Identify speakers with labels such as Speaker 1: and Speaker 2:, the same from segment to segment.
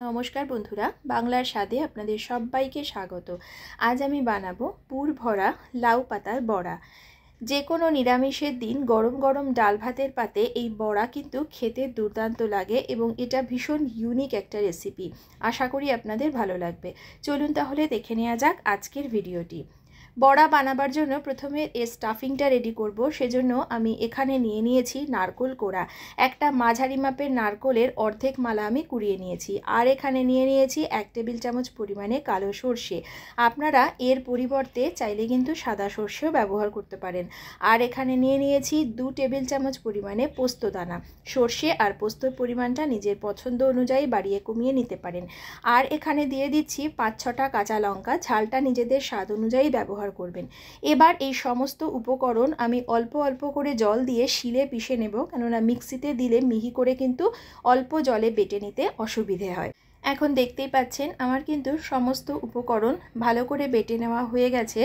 Speaker 1: নমস্কার বন্ধুরা, বাংলার স্বাদে আপনাদের সবাইকে স্বাগত। আজ আমি বানাবো পুর ভরা লাউ পাতার বড়া। যে কোনো নিরামিষের দিন গরম গরম ডাল ভাতের পাতে এই বড়া কিন্তু খেতে দুর্দান্ত লাগে এবং এটা ভীষণ ইউনিক একটা রেসিপি। আশা করি আপনাদের ভালো লাগবে। চলুন তাহলে দেখে নেওয়া যাক আজকের ভিডিওটি। বড়া বানাবার জন্য প্রথমে এই স্টাফিংটা রেডি করব। সেজন্য আমি এখানে নিয়ে নিয়েছি নারকেল কোড়া। একটা মাঝারি মাপের নারকেলের অর্ধেক মালা আমি কুড়িয়ে নিয়েছি। আর এখানে নিয়ে নিয়েছি 1 টেবিল চামচ পরিমাণে কালো সর্ষে। আপনারা এর পরিবর্তে চাইলে কিন্তু সাদা সর্ষেও ব্যবহার করতে পারেন। আর এখানে নিয়ে নিয়েছি 2 টেবিল চামচ পরিমাণে পোস্ত দানা। সর্ষে আর পোস্তর পরিমাণটা নিজের পছন্দ অনুযায়ী বাড়িয়ে কমিয়ে নিতে পারেন। আর এখানে দিয়ে দিচ্ছি 5-6টা কাঁচা লঙ্কা। ঝালটা নিজেদের স্বাদ অনুযায়ী ব্যবহার করবেন। এবার এই সমস্ত উপকরণ আমি অল্প অল্প করে জল দিয়ে শিলে পিষে নেব, কেননা মিক্সিতে দিলে মিহি করে কিন্তু অল্প জলে বেটে নিতে অসুবিধে হয়। এখন দেখতেই পাচ্ছেন আমার কিন্তু সমস্ত উপকরণ ভালো করে বেটে নেওয়া হয়ে গেছে।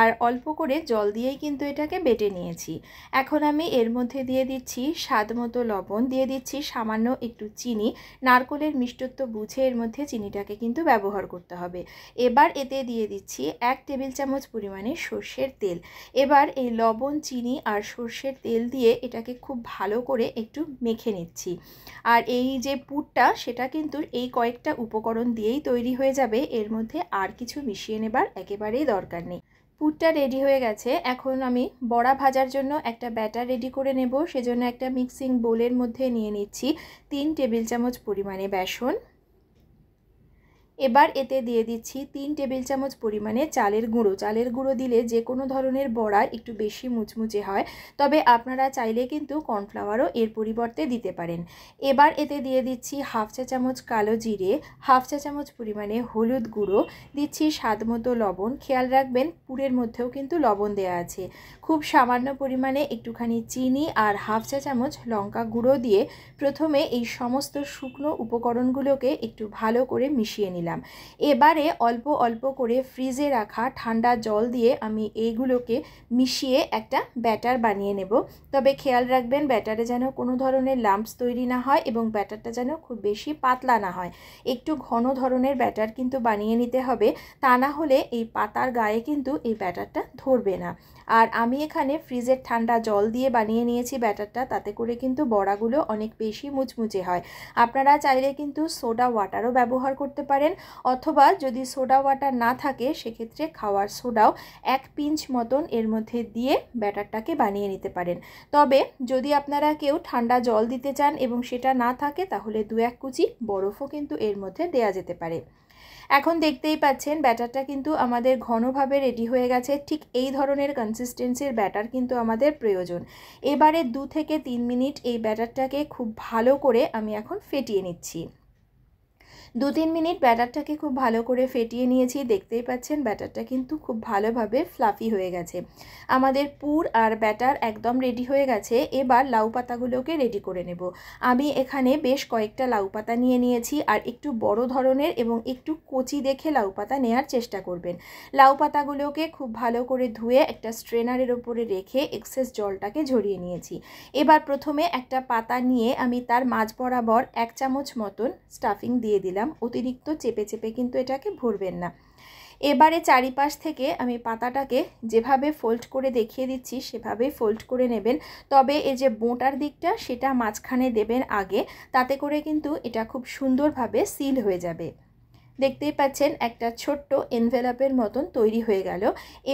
Speaker 1: আর অল্প করে জল দিয়েই কিন্তু এটাকে বেটে নিয়েছি। এখন আমি এর মধ্যে দিয়ে দিচ্ছি স্বাদ মতো লবণ, দিয়ে দিচ্ছি সামান্য একটু চিনি। নারকেলের মিষ্টত্ব বুঝে এর মধ্যে চিনিটাকে কিন্তু ব্যবহার করতে হবে। এবার এতে দিয়ে দিচ্ছি 1 টেবিল চামচ পরিমাণে সর্ষের তেল। এবার এই লবণ, চিনি আর সর্ষের তেল দিয়ে এটাকে খুব ভালো করে একটু মেখে নিচ্ছি। আর এই যে পুরটা সেটা কিন্তু এই কয়েকটা উপকরণ দিয়েই তৈরি হয়ে যাবে। এর মধ্যে আর কিছু মিশিয়ে নেবার একেবারেই দরকার নেই। পুরটা রেডি হয়ে গেছে। এখন আমি বড়া ভাজার জন্য একটা ব্যাটার রেডি করে নেব। সেজন্য একটা মিক্সিং বোলের মধ্যে নিয়ে নিচ্ছি 3 টেবিল চামচ পরিমাণে বেসন। এবার এতে দিয়ে দিচ্ছি 3 টেবিল চামচ পরিমাণে চালের গুঁড়ো। চালের গুঁড়ো দিলে যে কোনো ধরনের বড়া একটু বেশি মুচমুচে হয়, তবে আপনারা চাইলে কিন্তু কর্নফ্লাওয়ারও এর পরিবর্তে দিতে পারেন। এবার এতে দিয়ে দিচ্ছি 1/2 চা চামচ কালো জিরে, 1/2 চা চামচ পরিমাণে হলুদ গুঁড়ো, দিচ্ছি স্বাদ মতো লবণ। খেয়াল রাখবেন পুরের মধ্যেও কিন্তু লবণ দেওয়া আছে। খুব সামান্য পরিমাণে একটুখানি চিনি আর 1/2 চা চামচ লঙ্কা গুঁড়ো দিয়ে প্রথমে এই সমস্ত শুকনো উপকরণগুলোকে একটু ভালো করে মিশিয়ে নিলাম। এবারে অল্প অল্প করে ফ্রিজে রাখা ঠান্ডা জল দিয়ে আমি এইগুলোকে মিশিয়ে একটা ব্যাটার বানিয়ে নেব। তবে খেয়াল রাখবেন ব্যাটারে যেন কোনো ধরনের লাম্পস তৈরি না হয় এবং ব্যাটারটা যেন খুব বেশি পাতলা না হয়। একটু ঘন ধরনের ব্যাটার কিন্তু বানিয়ে নিতে হবে, তা না হলে এই পাতার গায়ে কিন্তু এই ব্যাটারটা ধরবে না। আর আমি এখানে ফ্রিজের ঠান্ডা জল দিয়ে বানিয়ে নিয়েছি ব্যাটারটা, তাতে করে কিন্তু বড়াগুলো অনেক বেশি মুচমুচে হয়। আপনারা চাইলে কিন্তু সোডা ওয়াটারও ব্যবহার করতে পারেন, অথবা যদি সোডা ওয়াটার না থাকে সেক্ষেত্রে খাওয়ার সোডাও 1 পিঞ্চ মতন এর মধ্যে দিয়ে ব্যাটারটাকে বানিয়ে নিতে পারেন। তবে যদি আপনারা কেউ ঠান্ডা জল দিতে চান এবং সেটা না থাকে, তাহলে 2-1 কুচি বরফও কিন্তু এর মধ্যে দেয়া যেতে পারে। এখন দেখতেই পাচ্ছেন ব্যাটারটা কিন্তু আমাদের ঘনভাবে রেডি হয়ে গেছে। ঠিক এই ধরনের কনসিস্টেন্সির ব্যাটার কিন্তু আমাদের প্রয়োজন। এবারে 2 থেকে 3 মিনিট এই ব্যাটারটাকে খুব ভালো করে আমি এখন ফেটিয়ে নিচ্ছি। 2-3 মিনিট ব্যাটারটাকে খুব ভালো করে ফেটিয়ে নিয়েছি। দেখতেই পাচ্ছেন ব্যাটারটা কিন্তু খুব ভালোভাবে ফ্লাফি হয়ে গেছে। আমাদের পুর আর ব্যাটার একদম রেডি হয়ে গেছে। এবার লাউ পাতাগুলোকে রেডি করে নেব। আমি এখানে বেশ কয়েকটা লাউ পাতা নিয়ে নিয়েছি। আর একটু বড় ধরনের এবং একটু কচি দেখে লাউ পাতা নেওয়ার চেষ্টা করবেন। লাউ পাতাগুলোকে খুব ভালো করে ধুয়ে একটা স্ট্রেনারের ওপরে রেখে এক্সেস জলটাকে ঝরিয়ে নিয়েছি। এবার প্রথমে একটা পাতা নিয়ে আমি তার মাঝ বরাবর 1 চামচ মতন স্টাফিং দিয়ে দিলাম। অতিরিক্ত চেপে চেপে কিন্তু এটাকে ভরবেন না। এবারে চারিপাশ থেকে আমি পাতাটাকে যেভাবে ফোল্ড করে দেখিয়ে দিচ্ছি সেভাবেই ফোল্ড করে নেবেন। তবে এই যে বোঁটার দিকটা সেটা মাঝখানে দেবেন আগে, তাতে করে কিন্তু এটা খুব সুন্দরভাবে সিল হয়ে যাবে। দেখতেই পাচ্ছেন একটা ছোট্ট এনভেলপের মতন তৈরি হয়ে গেল।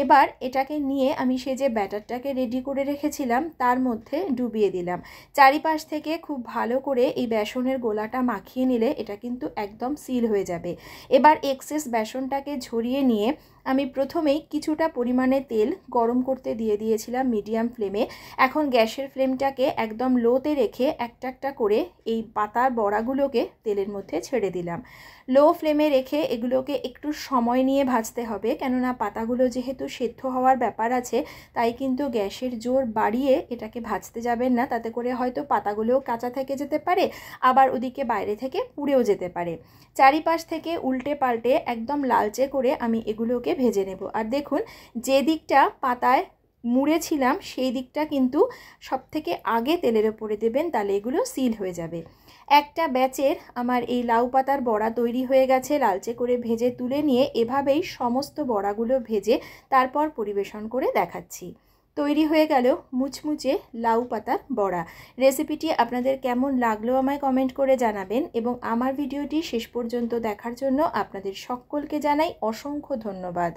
Speaker 1: এবার এটাকে নিয়ে আমি সে যে ব্যাটারটাকে রেডি করে রেখেছিলাম তার মধ্যে ডুবিয়ে দিলাম। চারিপাশ থেকে খুব ভালো করে এই বেসনের গোলাটা মাখিয়ে নিলে এটা কিন্তু একদম সিল হয়ে যাবে। এবার এক্সেস বেসনটাকে ঝরিয়ে নিয়ে আমি প্রথমেই কিছুটা পরিমাণে তেল গরম করতে দিয়ে দিয়েছিলাম মিডিয়াম ফ্লেমে। এখন গ্যাসের ফ্লেমটাকে একদম লোতে রেখে একটা একটা করে এই পাতার বড়াগুলোকে তেলের মধ্যে ছেড়ে দিলাম। লো ফ্লেমে রেখে এগুলোকে একটু সময় নিয়ে ভাজতে হবে, কেননা পাতাগুলো যেহেতু সেদ্ধ হওয়ার ব্যাপার আছে, তাই কিন্তু গ্যাসের জোর বাড়িয়ে এটাকে ভাজতে যাবেন না, তাতে করে হয়তো পাতাগুলোও কাঁচা থেকে যেতে পারে, আবার ওদিকে বাইরে থেকে পুড়েও যেতে পারে। চারিপাশ থেকে উল্টে পাল্টে একদম লালচে করে আমি এগুলোকে ভেজে নেব। আর দেখুন যে দিকটা পাতায় মুড়েছিলাম সেই দিকটা কিন্তু সবথেকে আগে তেলের ওপরে দেবেন, তাহলে এগুলো সিল হয়ে যাবে। একটা ব্যাচের আমার এই লাউ পাতার বড়া তৈরি হয়ে গেছে। লালচে করে ভেজে তুলে নিয়ে এভাবেই সমস্ত বড়াগুলো ভেজে তারপর পরিবেশন করে দেখাচ্ছি। তৈরি হয়ে গেল মুচমুচে লাউ পাতার বড়া। রেসিপিটি আপনাদের কেমন লাগলো আমায় কমেন্ট করে জানাবেন এবং আমার ভিডিওটি শেষ পর্যন্ত দেখার জন্য আপনাদের সকলকে জানাই অসংখ্য ধন্যবাদ।